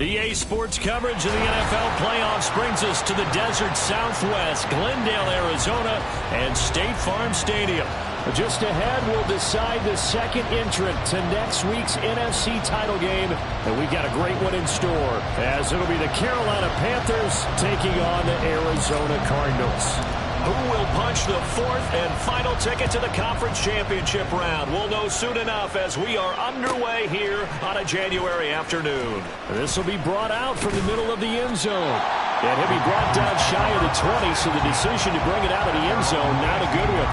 EA Sports coverage of the NFL playoffs brings us to the desert Southwest, Glendale, Arizona, and State Farm Stadium. Just ahead, we'll decide the second entrant to next week's NFC title game, and we've got a great one in store, as it'll be the Carolina Panthers taking on the Arizona Cardinals. Who will punch the fourth and final ticket to the conference championship round? We'll know soon enough as we are underway here on a January afternoon. This will be brought out from the middle of the end zone. And he'll be brought down shy of the 20, so the decision to bring it out of the end zone, not a good one.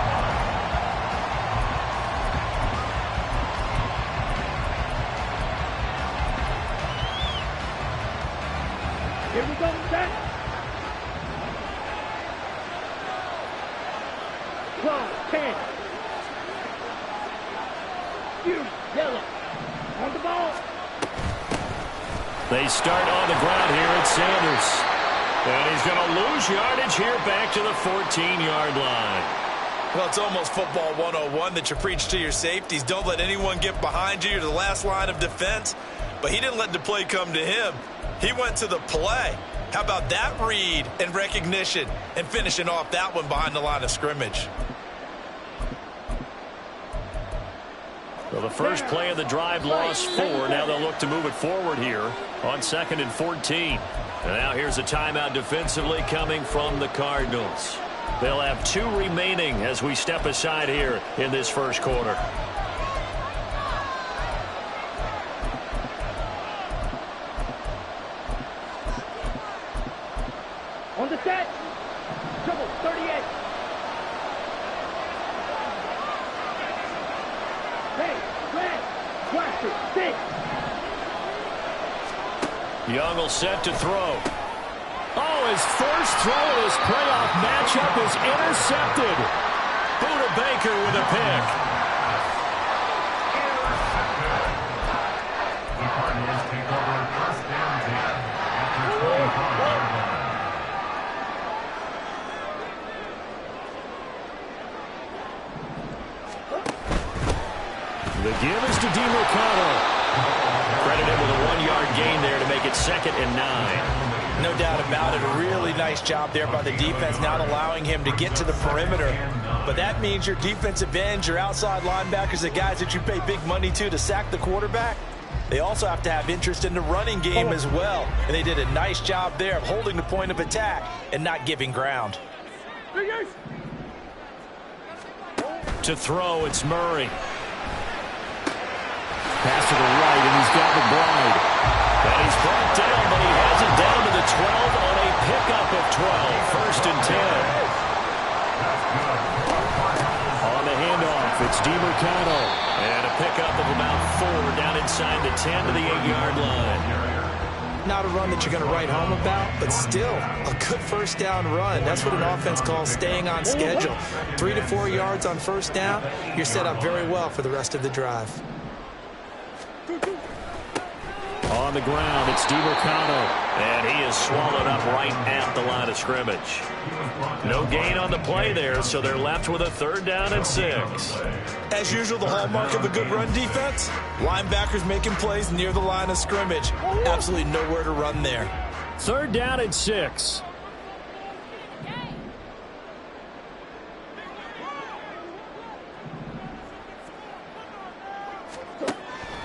Here we go, set. 10. Yellow. On the ball. They start on the ground here at Sanders. And he's going to lose yardage here back to the 14-yard line. Well, it's almost football 101 that you preach to your safeties. Don't let anyone get behind you. You're the last line of defense. But he didn't let the play come to him. He went to the play. How about that read and recognition and finishing off that one behind the line of scrimmage? Well, the first play of the drive lost 4. Now they'll look to move it forward here on 2nd and 14. And now here's a timeout defensively coming from the Cardinals. They'll have 2 remaining as we step aside here in this first quarter. On the set. Trouble, 38. Hey, red, blaster, 6. Young will set to throw. Oh, his first throw of this playoff matchup is intercepted. Buda Baker with a pick. The Cardinals take over first down 10. The give is to DeMarcano. Credited with a 1-yard gain there to make it 2nd and 9. No doubt about it. A really nice job there by the defense, not allowing him to get to the perimeter. But that means your defensive ends, your outside linebackers, the guys that you pay big money to sack the quarterback, they also have to have interest in the running game as well. And they did a nice job there of holding the point of attack and not giving ground. To throw, it's Murray. Pass to the right, and he's got McBride. And he's brought down, but he has it down to the 12 on a pickup of 12. 1st and 10. On the handoff, it's DeMarcano. And a pickup of about 4 down inside the 10 to the 8-yard line. Not a run that you're going to write home about, but still a good first down run. That's what an offense calls staying on schedule. 3 to 4 yards on first down, you're set up very well for the rest of the drive. On the ground, it's DiMercado, and he is swallowed up right at the line of scrimmage. No gain on the play there, so they're left with a 3rd down and 6. As usual, the hallmark of a good run defense, linebackers making plays near the line of scrimmage. Absolutely nowhere to run there. 3rd down and 6.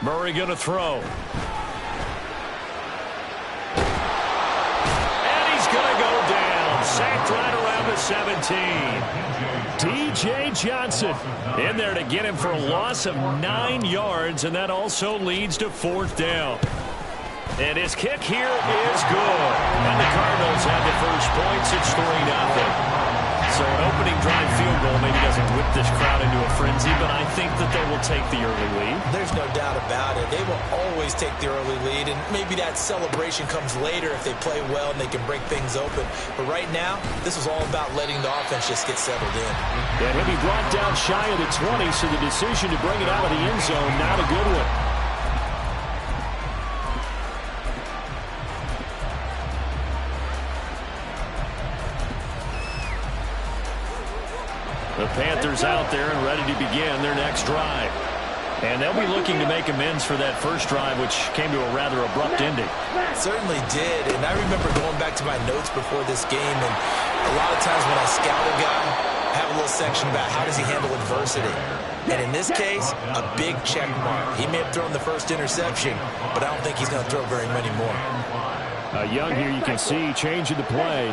Murray going to throw. Sacked right around the 17. D.J. Johnson in there to get him for a loss of 9 yards, and that also leads to 4th down. And his kick here is good. And the Cardinals have the first points. It's 3-0. So an opening drive field goal maybe doesn't whip this crowd into a frenzy, but I think that they will take the early lead. There's no doubt about it. They will always take the early lead, and maybe that celebration comes later if they play well and they can break things open. But right now, this is all about letting the offense just get settled in. And he'll be brought down shy of the 20, so the decision to bring it out of the end zone, not a good one. The Panthers out there and ready to begin their next drive. And they'll be looking to make amends for that first drive, which came to a rather abrupt ending. Certainly did. And I remember going back to my notes before this game, and a lot of times when I scout a guy, I have a little section about how does he handle adversity. And in this case, a big check mark. He may have thrown the first interception, but I don't think he's going to throw very many more. Young here, you can see, changing the play.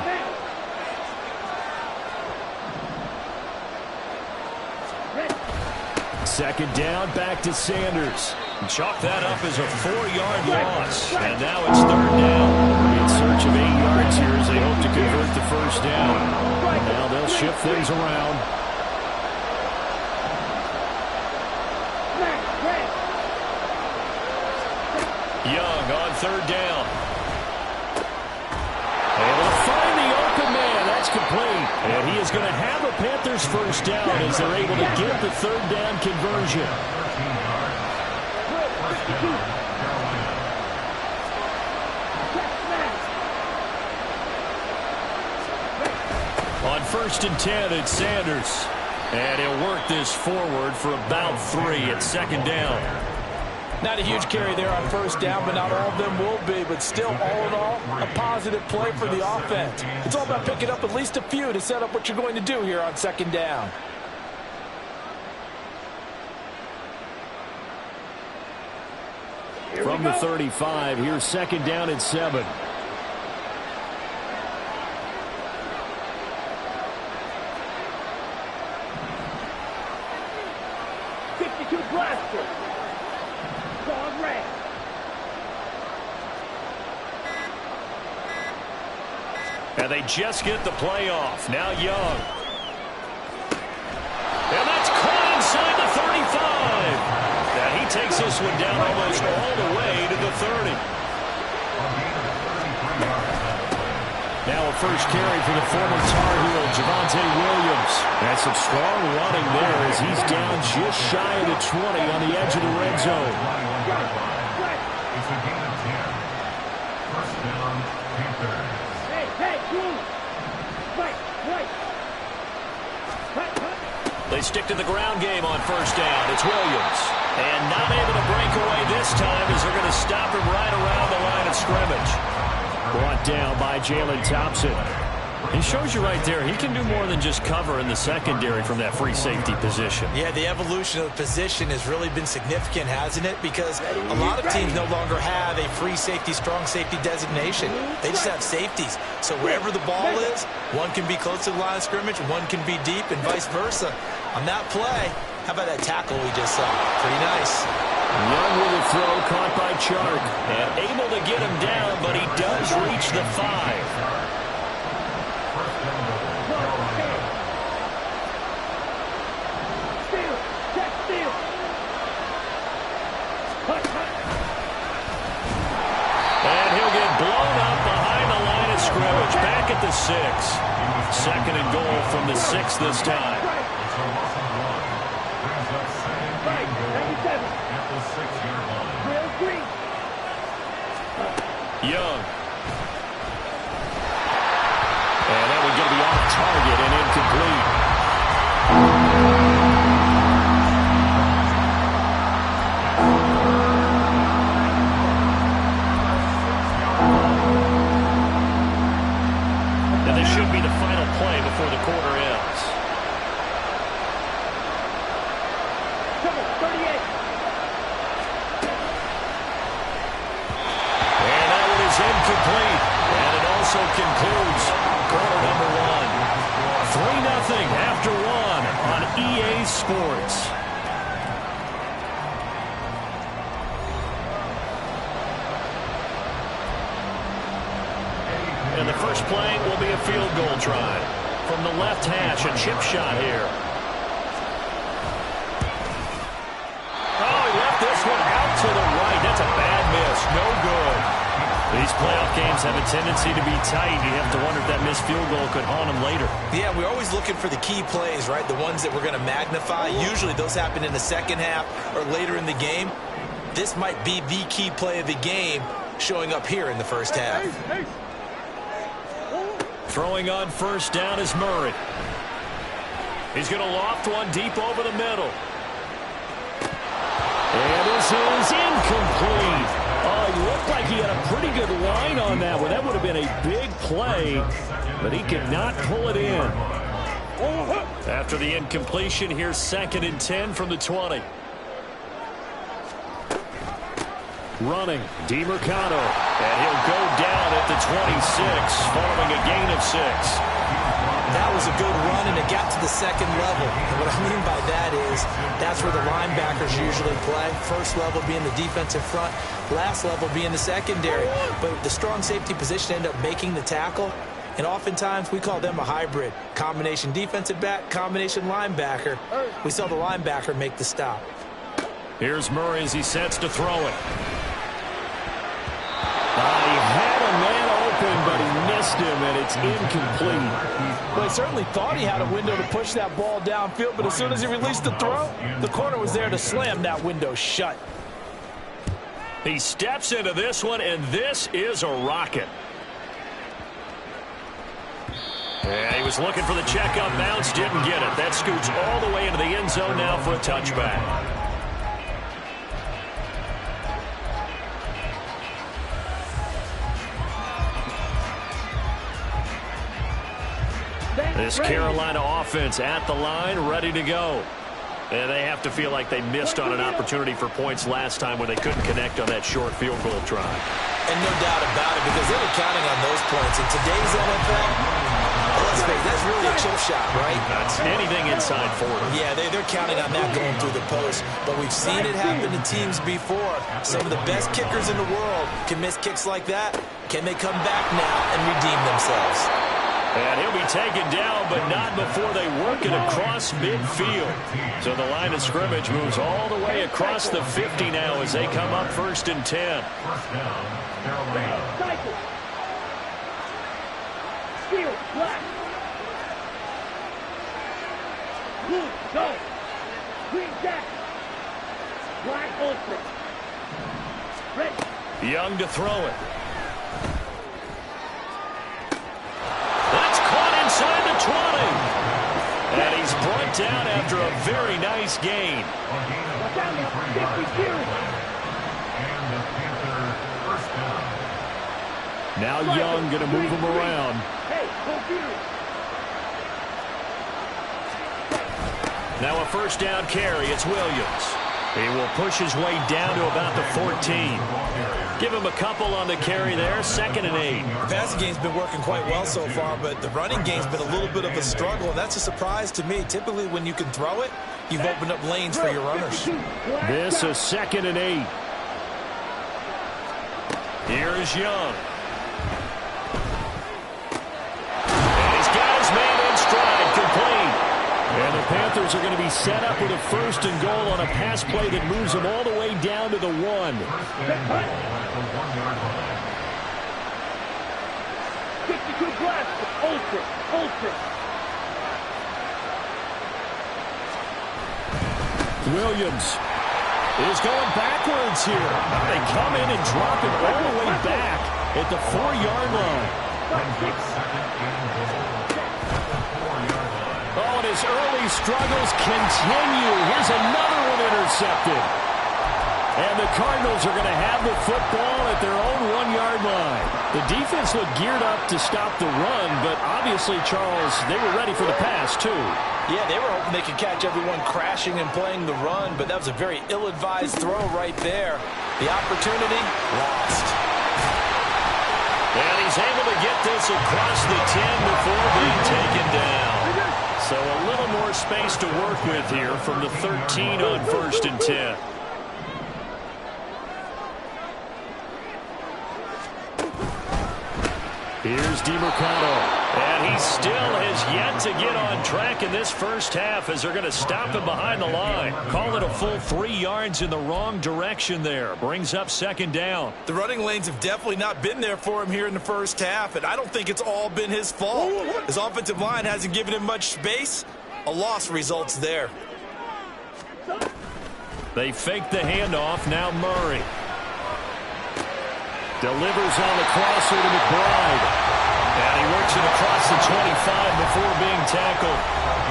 Second down, back to Sanders. Chalk that up as a 4-yard loss. And now it's 3rd down. In search of 8 yards here as they hope to convert the first down. Now they'll shift things around. Young on 3rd down. Able to find the open man. That's complete. And he is going to have a Panthers first down as they're able to get the 3rd down conversion. On 1st and 10, it's Sanders. And he'll work this forward for about 3 at 2nd down. Not a huge carry there on first down, but not all of them will be. But still, all in all, a positive play for the offense. It's all about picking up at least a few to set up what you're going to do here on 2nd down. From the 35, here's 2nd down and 7. Blaster. Dog red. And they just get the play off. Now Young. And that's caught inside the 35. Now he takes this one down almost all the way to the 30. Now a first carry for the former Tar Heel, Javonte Williams. And some strong running there as he's down just shy of the 20 on the edge of the red zone. It's a gain of 10. First down, Panthers. Hey, move. Right. They stick to the ground game on first down. It's Williams. And not able to break away this time as they're going to stop him right around the line of scrimmage. Brought down by Jalen Thompson. He shows you right there, he can do more than just cover in the secondary from that free safety position. Yeah, the evolution of the position has really been significant, hasn't it? Because a lot of teams no longer have a free safety, strong safety designation. They just have safeties. So wherever the ball is, one can be close to the line of scrimmage, one can be deep, and vice versa. On that play, how about that tackle we just saw? Pretty nice. Young with a throw, caught by Chark. And able to get him down, but he does reach the 5. Second and goal from the 6 this time. It's a loss of 1. Brings up second and goal at the 6-yard line. Real green. Young. And that would go to be off target and incomplete. And this should be the final play before the quarter ends. Trouble, 38. And that one is incomplete. And it also concludes quarter number 1. 3-0 after 1 on EA Sports. And the first play will be a field goal try. From the left hash, a chip shot here. Oh, he left this one out to the right. That's a bad miss. No good. These playoff games have a tendency to be tight. You have to wonder if that missed field goal could haunt them later. Yeah, we're always looking for the key plays, right? The ones that we're going to magnify. Usually those happen in the second half or later in the game. This might be the key play of the game showing up here in the first half. Throwing on first down is Murray. He's going to loft one deep over the middle. And this is incomplete. Oh, he looked like he had a pretty good line on that one. That would have been a big play, but he could not pull it in. After the incompletion, here's 2nd and 10 from the 20. Running, DeMercado, and he'll go down at the 26, following a gain of 6. That was a good run, and it got to the second level. And what I mean by that is that's where the linebackers usually play. First level being the defensive front, last level being the secondary. But the strong safety position ended up making the tackle, and oftentimes we call them a hybrid. Combination defensive back, combination linebacker. We saw the linebacker make the stop. Here's Murray as he sets to throw it. He had a man open, but he missed him, and it's incomplete. Well, he certainly thought he had a window to push that ball downfield, but as soon as he released the throw, the corner was there to slam that window shut. He steps into this one, and this is a rocket. And he was looking for the check-up bounce, didn't get it. That scoots all the way into the end zone now for a touchback. This Carolina offense at the line, ready to go. And they have to feel like they missed on an opportunity for points last time when they couldn't connect on that short field goal drive. And no doubt about it, because they were counting on those points. In today's NFL, let's face it, that's really a chip shot, right? That's anything inside 40. Yeah, they're counting on that going through the post. But we've seen it happen to teams before. Some of the best kickers in the world can miss kicks like that. Can they come back now and redeem themselves? And he'll be taken down, but not before they work it across midfield. So the line of scrimmage moves all the way across the 50 now as they come up 1st and 10. First down, Carolina. Cycle. Steal. Black. Blue. Go. Green jack. Black ultra. Ready. Young to throw it. Inside the 20. And he's brought down after a very nice gain. A gain of 33 yards. And the Panthers first down. Now Young going to move him around. Hey, Now a first down carry. It's Williams. He will push his way down to about the 14. Give him a couple on the carry there. 2nd and 8. The passing game's been working quite well so far, but the running game's been a little bit of a struggle, and that's a surprise to me. Typically, when you can throw it, you've opened up lanes for your runners. This is 2nd and 8. Here is Young. And he's got his man in stride, complete. And the Panthers are going to be set up with a 1st and goal on a pass play that moves them all the way down to the 1. First and goal at the 1-yard line. 52 blast. Ultra. Ultra. Williams is going backwards here. They come in and drop it all the way back at the 4-yard line. Oh, and his early struggles continue. Here's another one intercepted. And the Cardinals are going to have the football at their own 1-yard line. The defense looked geared up to stop the run, but obviously, Charles, they were ready for the pass, too. Yeah, they were hoping they could catch everyone crashing and playing the run, but that was a very ill-advised throw right there. The opportunity lost. And he's able to get this across the 10 before being taken down. So a little more space to work with here from the 13 on 1st and 10. Here's DeMercado, and he still has yet to get on track in this first half as they're going to stop him behind the line. Call it a full 3 yards in the wrong direction there. Brings up 2nd down. The running lanes have definitely not been there for him here in the first half, and I don't think it's all been his fault. His offensive line hasn't given him much space. A loss results there. They fake the handoff. Now Murray delivers on the crosser to McBride. And he works it across the 25 before being tackled.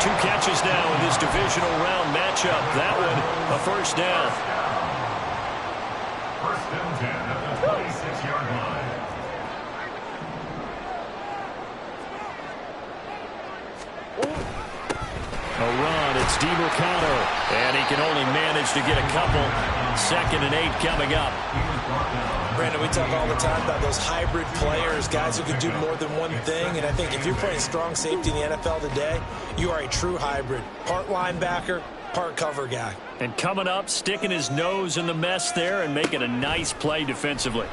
2 catches now in this divisional round matchup. That one, a first down. 1st and 10 at the 26-yard line. A run, it's DeMercado. And he can only manage to get a couple. 2nd and 8 coming up. Brandon, we talk all the time about those hybrid players, guys who can do more than one thing. And I think if you're playing strong safety in the NFL today, you are a true hybrid. Part linebacker, part cover guy. And coming up, sticking his nose in the mess there and making a nice play defensively.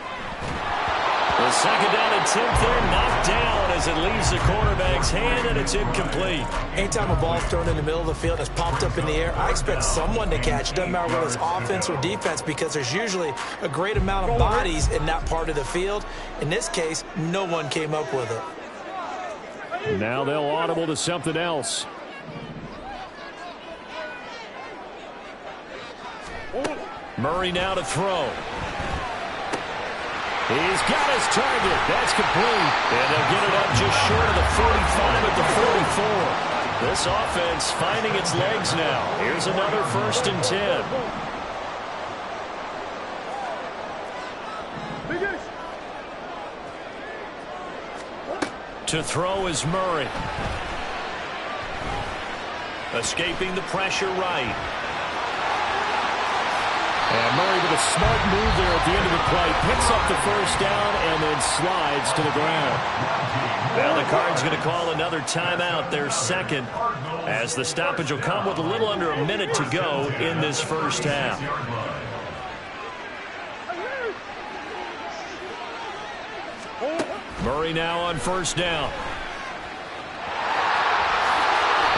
The 2nd down attempt there knocked down as it leaves the quarterback's hand, and it's incomplete. Anytime a ball's thrown in the middle of the field and it's popped up in the air, I expect someone to catch. Doesn't matter whether it's offense or defense, because there's usually a great amount of bodies in that part of the field. In this case, no one came up with it. Now they'll audible to something else. Murray now to throw. He's got his target. That's complete. And they'll get it up just short of the 45 at the 44. This offense finding its legs now. Here's another 1st and 10. To throw is Murray. Escaping the pressure right. And Murray with a smart move there at the end of the play. Picks up the first down and then slides to the ground. Now the Cards going to call another timeout, their 2nd, as the stoppage will come with a little under a minute to go in this first half. Murray now on 1st down.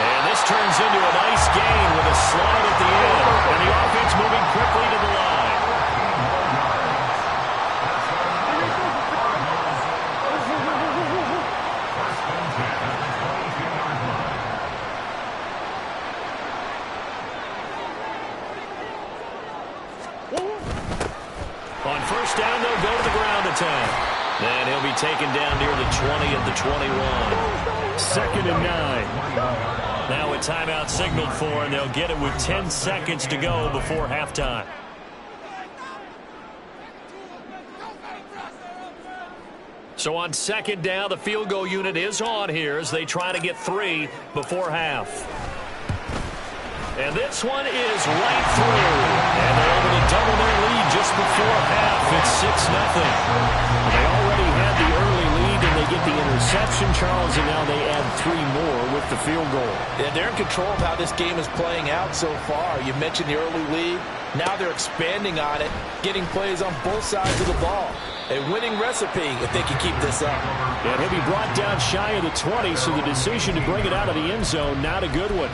And this turns into a nice gain with a slide at the end. And the offense moving quickly to the line. On 1st down, they'll go to the ground attack. And he'll be taken down near the 20 at the 21. 2nd and 9. Now a timeout signaled for, and they'll get it with 10 seconds to go before halftime. So on 2nd down, the field goal unit is on here as they try to get 3 before half. And this one is right through. And they're able to double their lead just before half. It's 6-0. They already had the early lead, and they get the interception, Charles, and now they add 3 more with the field goal. Yeah, they're in control of how this game is playing out so far. You mentioned the early lead. Now they're expanding on it, getting plays on both sides of the ball. A winning recipe if they can keep this up. And he'll be brought down shy of the 20, so the decision to bring it out of the end zone, not a good one.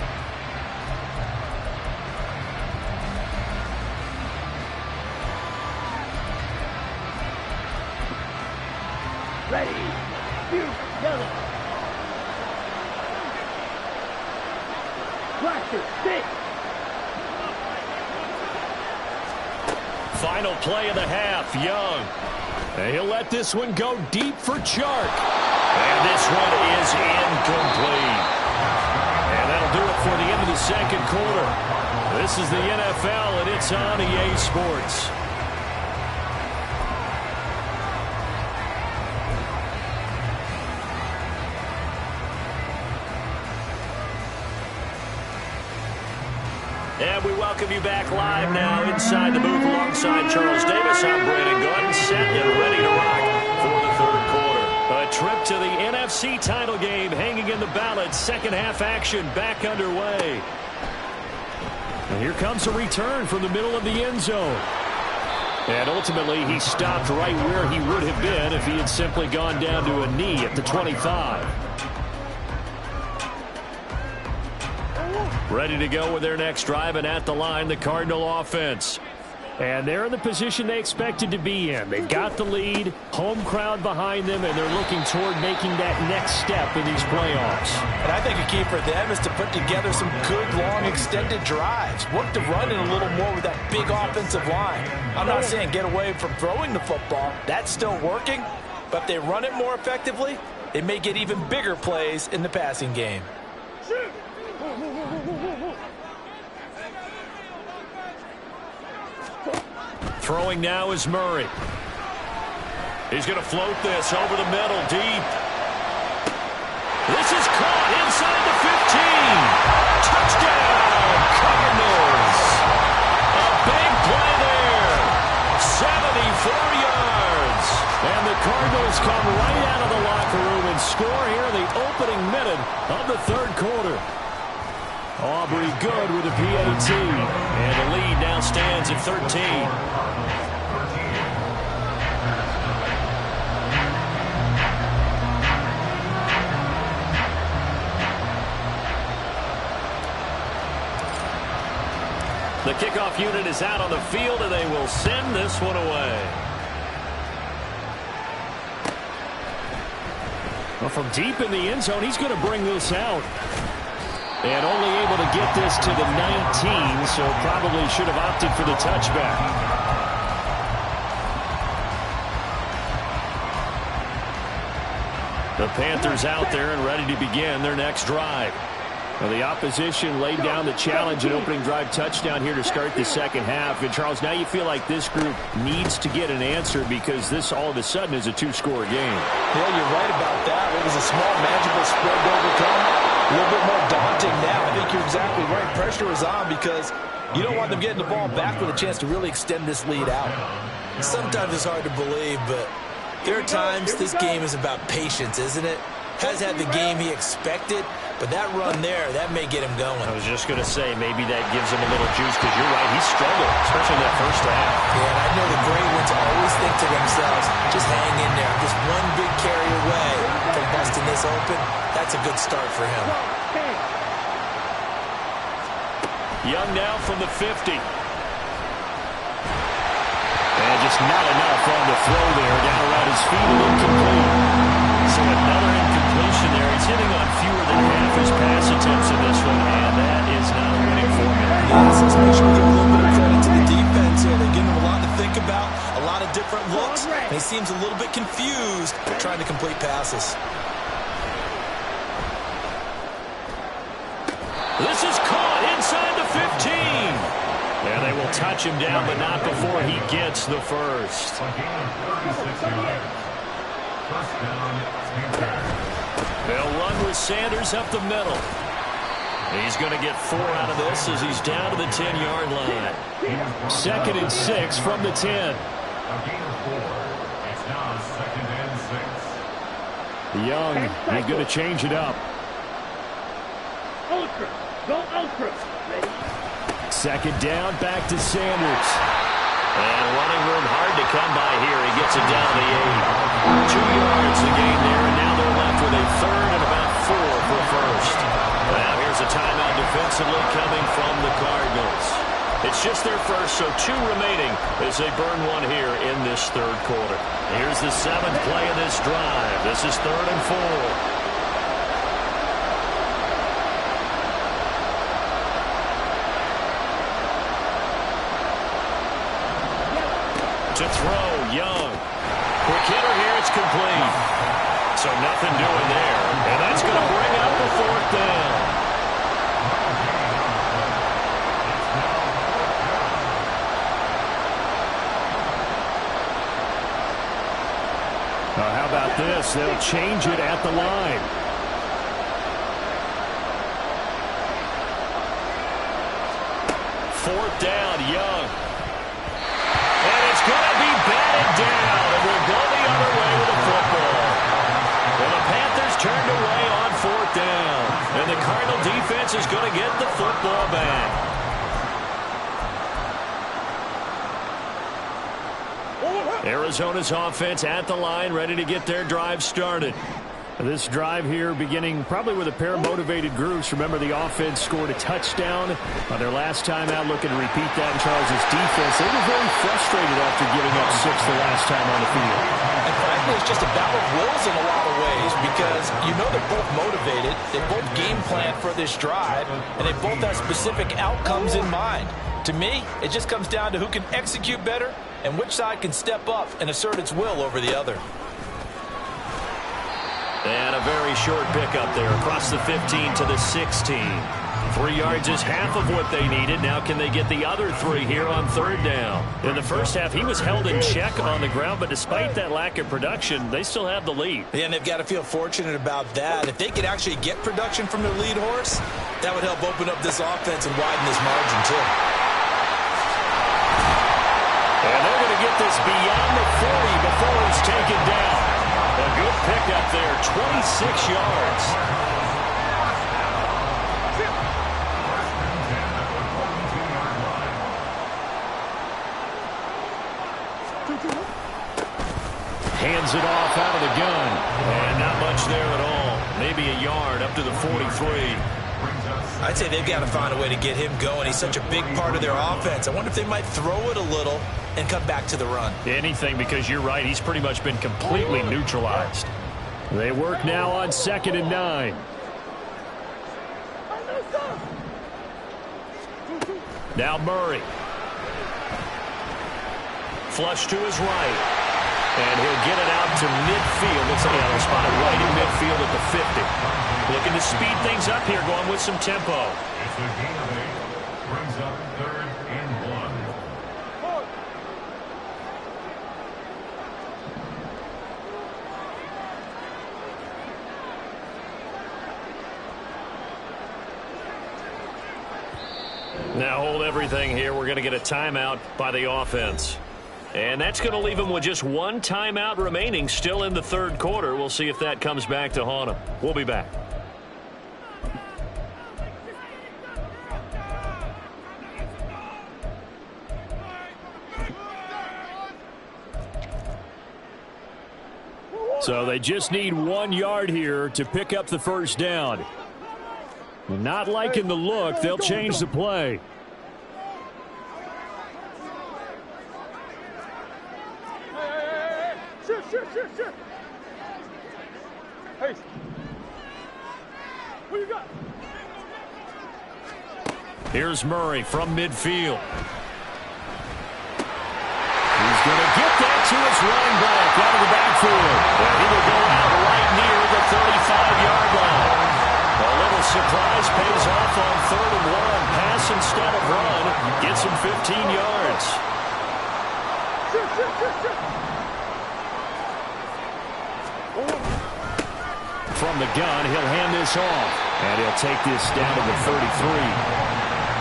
Ready. Shoot. Yellow. Blaster, stick. Final play of the half, Young. And he'll let this one go deep for Chark. And this one is incomplete. And that'll do it for the end of the second quarter. This is the NFL, and it's on EA Sports. And we welcome you back live now inside the booth alongside Charles Davis. I'm Brandon Gordon, set and ready to rock for the third quarter. A trip to the NFC title game hanging in the balance. Second half action back underway. And here comes a return from the middle of the end zone. And ultimately, he stopped right where he would have been if he had simply gone down to a knee at the 25. Ready to go with their next drive, and at the line, the Cardinal offense. And they're in the position they expected to be in. They've got the lead, home crowd behind them, and they're looking toward making that next step in these playoffs. And I think a key for them is to put together some good, long, extended drives. Work the run in a little more with that big offensive line. I'm not saying get away from throwing the football. That's still working. But if they run it more effectively, they may get even bigger plays in the passing game. Throwing now is Murray. He's going to float this over the middle, deep. This is caught inside the 15. Touchdown, Cardinals. A big play there. 74 yards. And the Cardinals come right out of the locker room and score here in the opening minute of the third quarter. Aubrey good with a PAT. And the lead now stands at 13. The kickoff unit is out on the field, and they will send this one away. Well, from deep in the end zone, he's going to bring this out. And only able to get this to the 19, so probably should have opted for the touchback. The Panthers out there and ready to begin their next drive. Well, the opposition laid down the challenge and opening drive touchdown here to start the second half. And, Charles, now you feel like this group needs to get an answer because this all of a sudden is a two-score game. Yeah, you're right about that. It was a small, manageable spread to overcome. A little bit more daunting now. I think you're exactly right. Pressure is on because you don't want them getting the ball back with a chance to really extend this lead out. Sometimes it's hard to believe, but there are times this game is about patience, isn't it? Has had the game he expected, but that run there, that may get him going. I was just going to say, maybe that gives him a little juice because you're right, he struggled, especially in that first half. Yeah, and I know the great ones always think to themselves, just hang in there. Just one big carry away from busting this open. That's a good start for him. Young now from the 50. And just not enough on the throw there, down around his feet and incomplete. So another incompletion there. He's hitting on fewer than half his pass attempts in this one, and that is not a winning formula. Yes, let's make sure we give a little bit of credit to the defense here. They're giving him a lot to think about, a lot of different looks, and he seems a little bit confused trying to complete passes. This is caught inside the 15. And they will touch him down, but not before he gets the first. They'll run with Sanders up the middle. He's going to get 4 out of this as he's down to the 10-yard line. 2nd and 6 from the 10. Young, he's going to change it up. Ultra. Go ultra. Ready? 2nd down, back to Sanders. And running room hard to come by here. He gets it down to the 8. 2 yards the gain there, and now they're left with a 3rd and about 4 for first. Now here's a timeout defensively coming from the Cardinals. It's just their first, so 2 remaining as they burn one here in this third quarter. Here's the 7th play of this drive. This is 3rd and 4. To throw, Young. Quick hitter here, it's complete. So nothing doing there. And that's going to bring up the 4th down. How about this? They'll change it at the line. Fourth down, Young. And it's going to be batted down. And we'll go the other way with the football. Well, the Panthers turned away on 4th down. And the Cardinal defense is going to get the football back. Arizona's offense at the line, ready to get their drive started. This drive here beginning probably with a pair of motivated groups. Remember, the offense scored a touchdown on their last time out, looking to repeat that in Charles' defense. They were very frustrated after giving up 6 the last time on the field. And frankly, it's just a battle of wills in a lot of ways because you know they're both motivated. They both game plan for this drive, and they both have specific outcomes in mind. To me, it just comes down to who can execute better and which side can step up and assert its will over the other. And a very short pickup there across the 15 to the 16. 3 yards is half of what they needed. Now can they get the other 3 here on 3rd down? In the first half, he was held in check on the ground, but despite that lack of production, they still have the lead. Yeah, and they've got to feel fortunate about that. If they could actually get production from their lead horse, that would help open up this offense and widen this margin too. And they're going to get this beyond the 40 before it's taken down. A good pickup there, 26 yards. Hands it off out of the gun. And not much there at all. Maybe a yard up to the 43. I'd say they've got to find a way to get him going. He's such a big part of their offense. I wonder if they might throw it a little and come back to the run. Anything, because you're right. He's pretty much been completely neutralized. They work now on 2nd and 9. Now Murray. Flush to his right. And he'll get it out to midfield. Looks like he'll spot it right in midfield at the 50. Looking to speed things up here, going with some tempo. It's a gain of 8. Brings up 3rd and 1. Now hold everything here. We're going to get a timeout by the offense. And that's going to leave them with just 1 timeout remaining still in the 3rd quarter. We'll see if that comes back to haunt them. We'll be back. So they just need 1 yard here to pick up the 1st down. Not liking the look. They'll change the play. Shoot. Hey. What you got? Here's Murray from midfield. He's going to get that to his running back out of the backfield. And he will go out right near the 35-yard line. A little surprise pays off on 3rd and 1. Pass instead of run. Gets him 15 yards. Shoot. From the gun, he'll hand this off. And he'll take this down to the 33.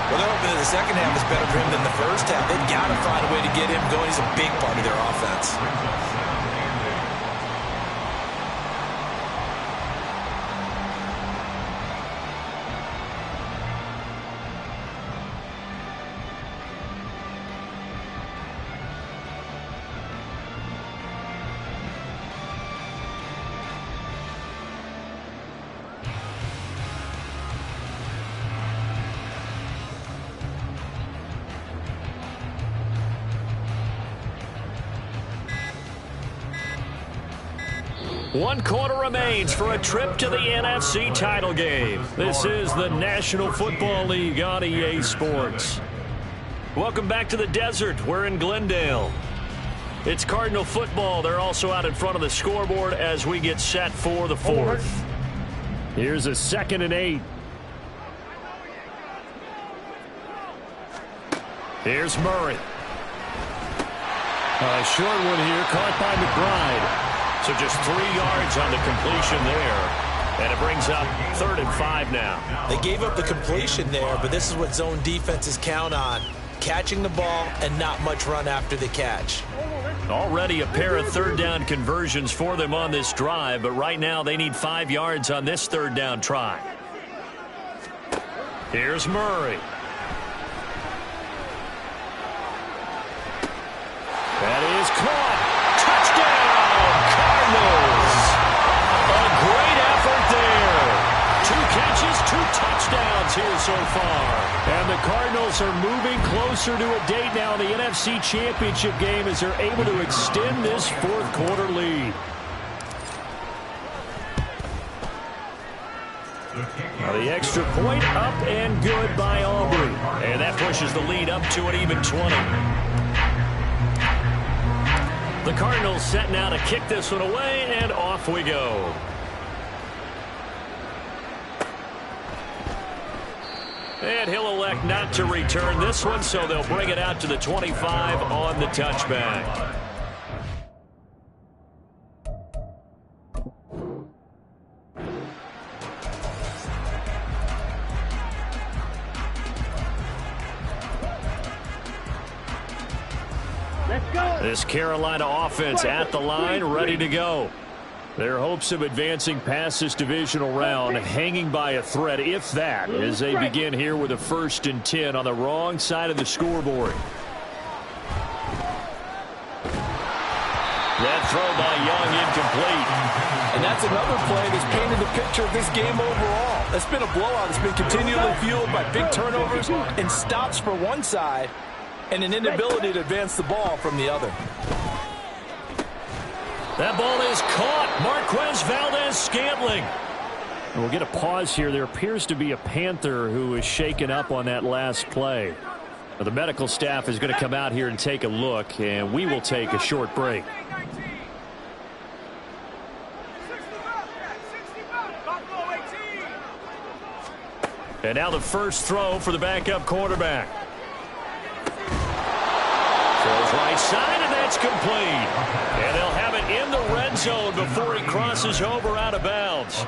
Well, they're hoping that the second half is better for him than the first half. They've got to find a way to get him going. He's a big part of their offense. 1 quarter remains for a trip to the NFC title game. This is the National Football League on EA Sports. Welcome back to the desert. We're in Glendale. It's Cardinal football. They're also out in front of the scoreboard as we get set for the 4th. Here's a 2nd and 8. Here's Murray. Short one here, caught by McBride. So just 3 yards on the completion there. And it brings up 3rd and 5 now. They gave up the completion there, but this is what zone defenses count on. Catching the ball and not much run after the catch. Already a pair of 3rd down conversions for them on this drive, but right now they need 5 yards on this 3rd down try. Here's Murray. That is caught. Touchdown, Cardinals. A great effort there. 2 catches, 2 touchdowns here so far. And the Cardinals are moving closer to a date now in the NFC Championship game as they're able to extend this 4th quarter lead. Now the extra point up and good by Aubrey. And that pushes the lead up to an even 20. The Cardinals set now to kick this one away, and off we go. And he'll elect not to return this one, so they'll bring it out to the 25 on the touchback. This Carolina offense at the line, ready to go. Their hopes of advancing past this divisional round hanging by a thread, if that, as they begin here with a 1st and 10 on the wrong side of the scoreboard. That throw by Young incomplete. And that's another play that's painted the picture of this game overall. It's been a blowout. It's been continually fueled by big turnovers and stops for one side and an inability to advance the ball from the other. That ball is caught. Marquez Valdes-Scantling. We'll get a pause here. There appears to be a Panther who is shaken up on that last play. Now, the medical staff is going to come out here and take a look, and we will take a short break. And now the first throw for the backup quarterback. Throws right side, and that's complete. And they'll have it in the red zone before he crosses over out of bounds.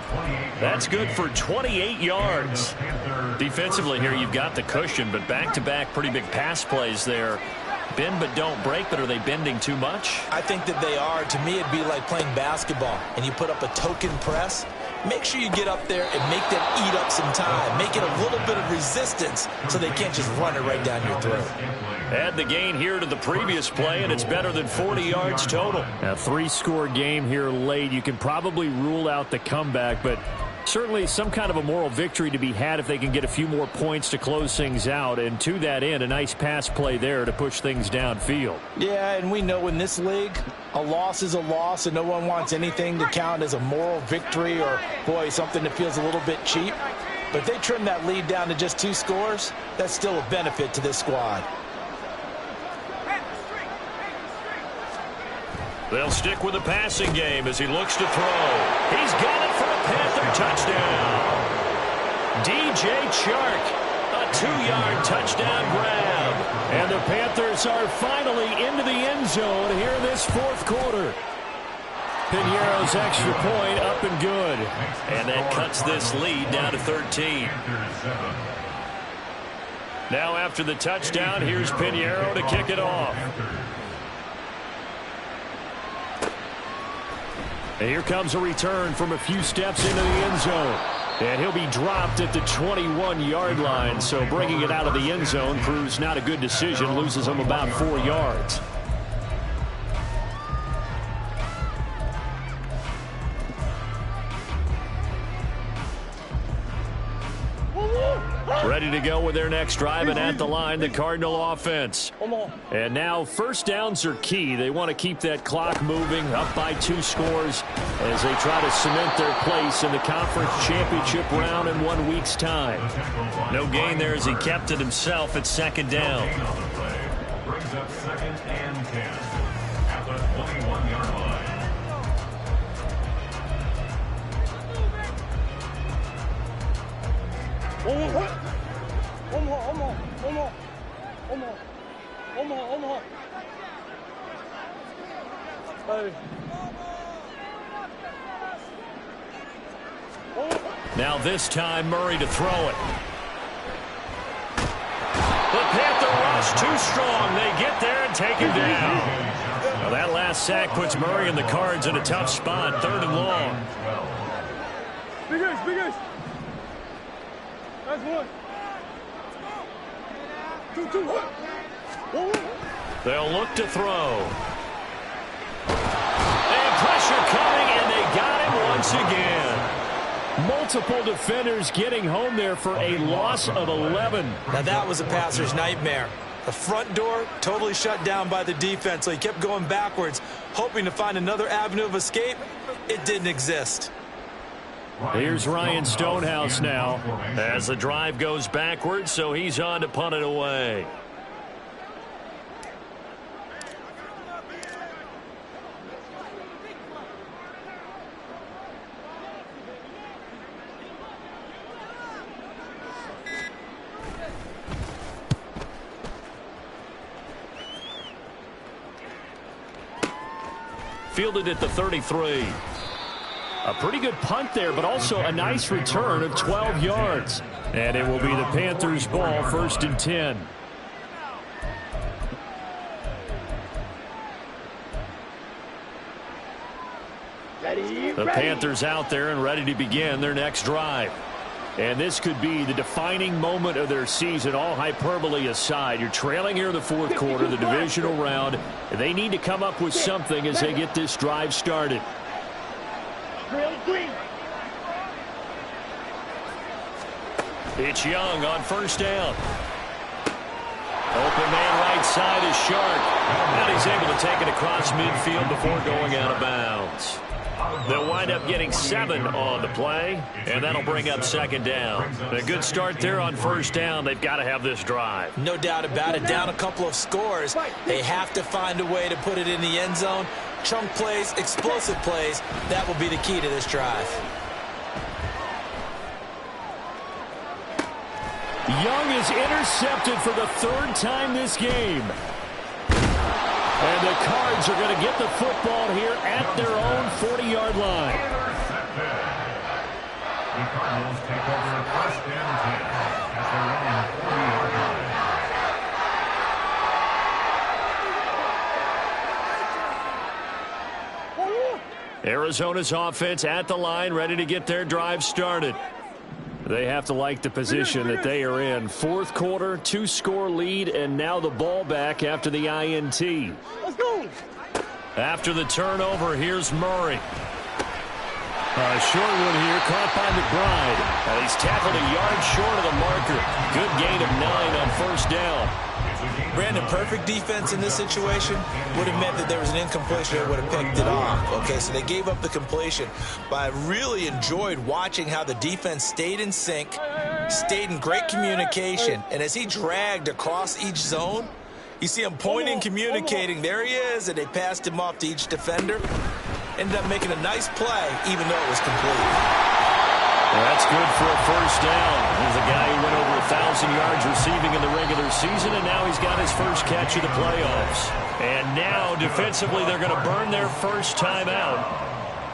That's good for 28 yards. Defensively here, you've got the cushion, but back-to-back pretty big pass plays there. Bend but don't break, but are they bending too much? I think that they are. To me, it'd be like playing basketball, and you put up a token press. Make sure you get up there and make them eat up some time. Make it a little bit of resistance so they can't just run it right down your throat. Add the gain here to the previous play, and it's better than 40 yards total. A 3-score game here late. You can probably rule out the comeback, but certainly some kind of a moral victory to be had if they can get a few more points to close things out. And to that end, a nice pass play there to push things downfield. Yeah, and we know in this league, a loss is a loss, and no one wants anything to count as a moral victory or, boy, something that feels a little bit cheap. But if they trim that lead down to just 2 scores, that's still a benefit to this squad. They'll stick with the passing game as he looks to throw. He's got it for a Panther touchdown. DJ Chark, a 2-yard touchdown grab. And the Panthers are finally into the end zone here in this 4th quarter. Piñeiro's extra point up and good. And that cuts this lead down to 13. Now after the touchdown, here's Piñeiro to kick it off. And here comes a return from a few steps into the end zone. And he'll be dropped at the 21-yard line. So bringing it out of the end zone proves not a good decision. Loses him about 4 yards. ready to go with their next drive, and at the line, the Cardinal offense. And now first downs are key. They want to keep that clock moving, up by 2 scores as they try to cement their place in the conference championship round in 1 week's time. No gain there as he kept it himself at second down. Brings up 2nd and 10 at the 21-yard line. Now this time Murray to throw it. The Panther rush too strong. They get there and take him down. Now that last sack puts Murray and the Cards in a tough spot. 3rd and long. Big That's 1. 2, 1. They'll look to throw. And pressure coming, and they got him once again. Multiple defenders getting home there for a loss of 11. Now that was a passer's nightmare. The front door totally shut down by the defense, so he kept going backwards, hoping to find another avenue of escape. It didn't exist. Here's Ryan Stonehouse now as the drive goes backwards, so he's on to punt it away. Fielded at the 33. A pretty good punt there, but also a nice return of 12 yards. And it will be the Panthers' ball, 1st and 10. The Panthers out there and ready to begin their next drive. And this could be the defining moment of their season, all hyperbole aside. You're trailing here in the 4th quarter, the divisional round. They need to come up with something as they get this drive started. It's Young on 1st down. Open man right side is Shark. And he's able to take it across midfield before going out of bounds. They'll wind up getting 7 on the play, and that'll bring up 2nd down. A good start there on 1st down. They've got to have this drive. No doubt about it. Down a couple of scores. They have to find a way to put it in the end zone. Chunk plays, explosive plays. That will be the key to this drive. Young is intercepted for the 3rd time this game. And the Cards are going to get the football here at their own 40-yard line. The Cardinals take over 1st and 10 at their own 40-yard line. Arizona's offense at the line, ready to get their drive started. They have to like the position that they are in. 4th quarter, 2-score lead, and now the ball back after the INT. Let's go. After the turnover, here's Murray. A short one here, caught by McBride. And he's tackled a yard short of the marker. Good gain of 9 on 1st down. Brandon, perfect defense in this situation would have meant that there was an incompletion that would have picked it off. Okay, so they gave up the completion. But I really enjoyed watching how the defense stayed in sync, stayed in great communication. And as he dragged across each zone, you see him pointing, communicating. There he is, and they passed him off to each defender. Ended up making a nice play, even though it was complete. Well, that's good for a 1st down. He's a guy who went over 1,000 yards receiving in the regular season, and now he's got his first catch of the playoffs. And now, defensively, they're going to burn their first time out.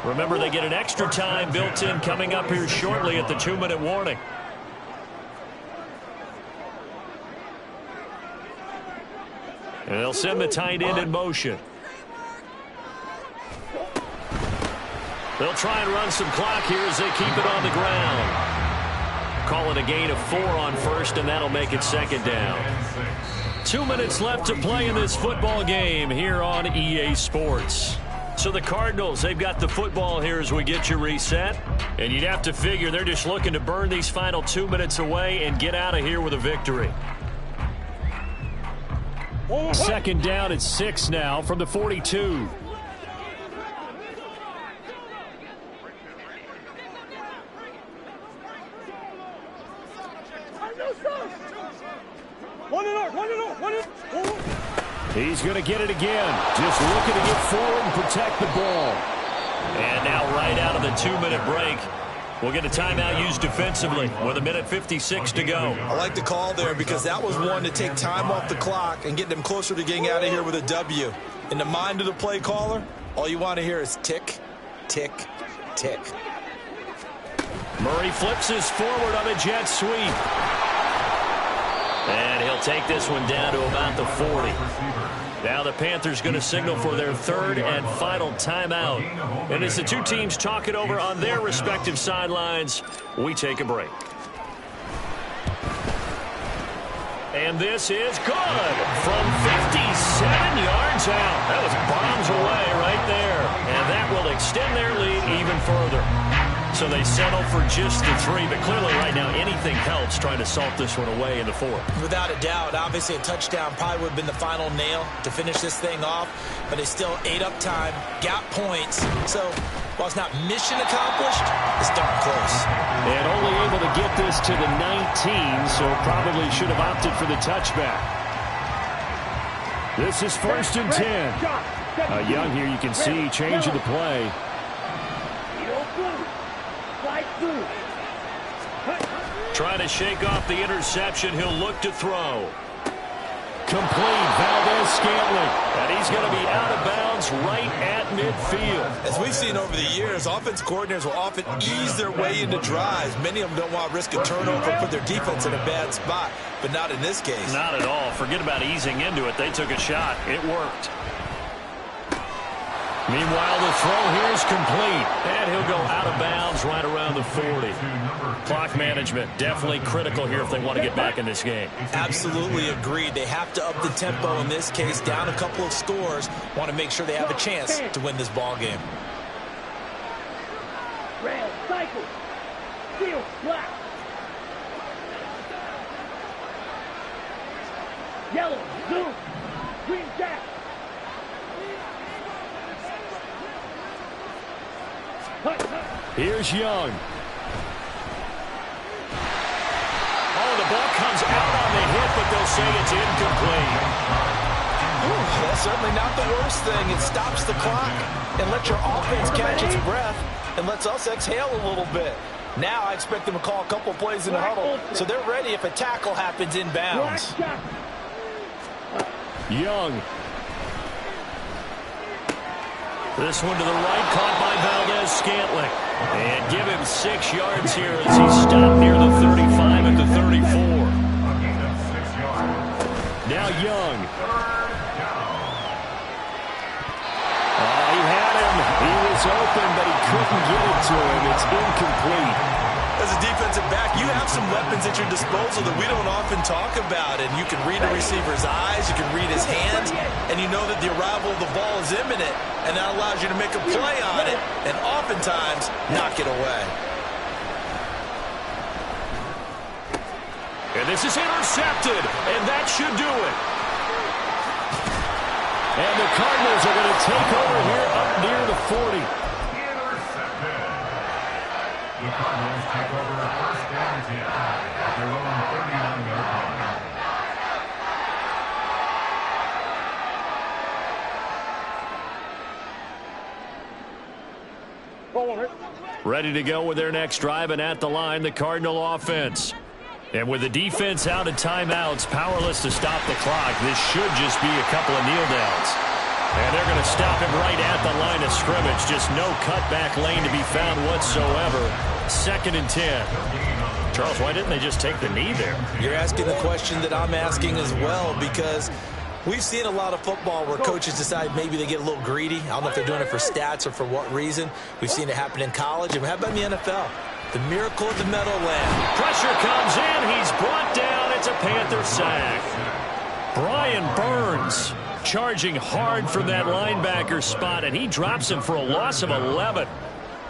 Remember, they get an extra time built in coming up here shortly at the 2-minute warning. And they'll send the tight end in motion. They'll try and run some clock here as they keep it on the ground. Call it a gain of 4 on 1st, and that'll make it 2nd down. 2 minutes left to play in this football game here on EA Sports. So the Cardinals, they've got the football here as we get you reset. And you'd have to figure they're just looking to burn these final 2 minutes away and get out of here with a victory. Second down at 6 now from the 42. He's going to get it again. Just looking to get forward and protect the ball. And now right out of the 2-minute break, we'll get a timeout used defensively with 1:56 to go. I like the call there because that was one to take time off the clock and get them closer to getting out of here with a W. In the mind of the play caller, all you want to hear is tick, tick, tick. Murray flips his forward on a jet sweep. And he'll take this one down to about the 40. Now the Panthers going to signal for their third and final timeout. And as the two teams talk it over on their respective sidelines, we take a break. And this is good from 57 yards out. That was bombs away right there. And that will extend their lead even further. So they settle for just the 3, but clearly right now anything helps trying to salt this one away in the 4th. Without a doubt, obviously a touchdown probably would have been the final nail to finish this thing off, but they still ate up time, got points. So while it's not mission accomplished, it's darn close. And only able to get this to the 19, so probably should have opted for the touchback. This is 1st and 10. Young here, you can see changing the play. Trying to shake off the interception. He'll look to throw. Complete. Valdez-Scantling. And he's going to be out of bounds right at midfield. As we've seen over the years, offense coordinators will often ease their way into drives. Many of them don't want to risk a turnover and put their defense in a bad spot, but not in this case. Not at all. Forget about easing into it. They took a shot. It worked. Meanwhile, the throw here is complete. And he'll go out of bounds right around the 40. Clock management definitely critical here if they want to get back in this game. Absolutely agreed. They have to up the tempo in this case, down a couple of scores. Want to make sure they have a chance to win this ball game. Red, cycle, steel, black. Yellow, zoom, green, jack. Here's Young. Oh, the ball comes out on the hit, but they'll say it's incomplete. That's certainly not the worst thing. It stops the clock and lets your offense catch its breath and lets us exhale a little bit. Now I expect them to call a couple plays in the huddle, so they're ready if a tackle happens inbounds. Young. This one to the right, caught by Valdez-Scantling. And give him 6 yards here as he stopped near the 35 at the 34. Now Young. He had him. He was open, but he couldn't get it to him. It's incomplete. As a defensive back, you have some weapons at your disposal that we don't often talk about. And you can read a receiver's eyes, you can read his hands, and you know that the arrival of the ball is imminent. And that allows you to make a play on it and oftentimes knock it away. And this is intercepted, and that should do it. And the Cardinals are going to take over here up near the 40. Intercepted. The Cardinals take over 1st and 10 at their own 39-yard line. Ready to go with their next drive, and at the line, the Cardinal offense. And with the defense out of timeouts, powerless to stop the clock, this should just be a couple of kneel downs. And they're going to stop him right at the line of scrimmage. Just no cutback lane to be found whatsoever. 2nd and 10. Charles, why didn't they just take the knee there? You're asking the question that I'm asking as well, because we've seen a lot of football where coaches decide maybe they get a little greedy. I don't know if they're doing it for stats or for what reason. We've seen it happen in college. And how about in the NFL? The miracle of the Meadowland. Pressure comes in. He's brought down. It's a Panther sack. Brian Burns charging hard from that linebacker spot, and he drops him for a loss of 11.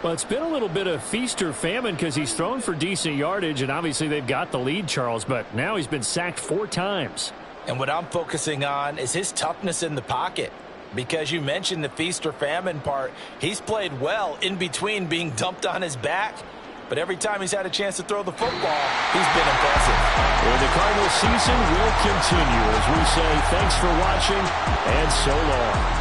Well, it's been a little bit of feast or famine because he's thrown for decent yardage, and obviously they've got the lead, Charles, but now he's been sacked 4 times. And what I'm focusing on is his toughness in the pocket, because you mentioned the feast or famine part. He's played well in between being dumped on his back, but every time he's had a chance to throw the football, he's been impressive. Well, the Cardinals season will continue as we say thanks for watching and so long.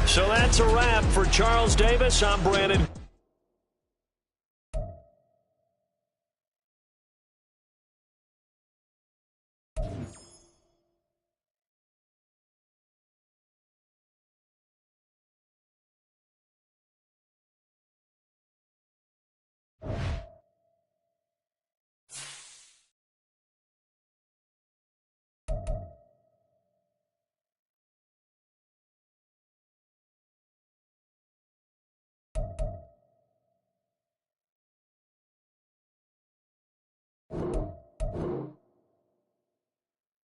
So that's a wrap for Charles Davis. I'm Brandon.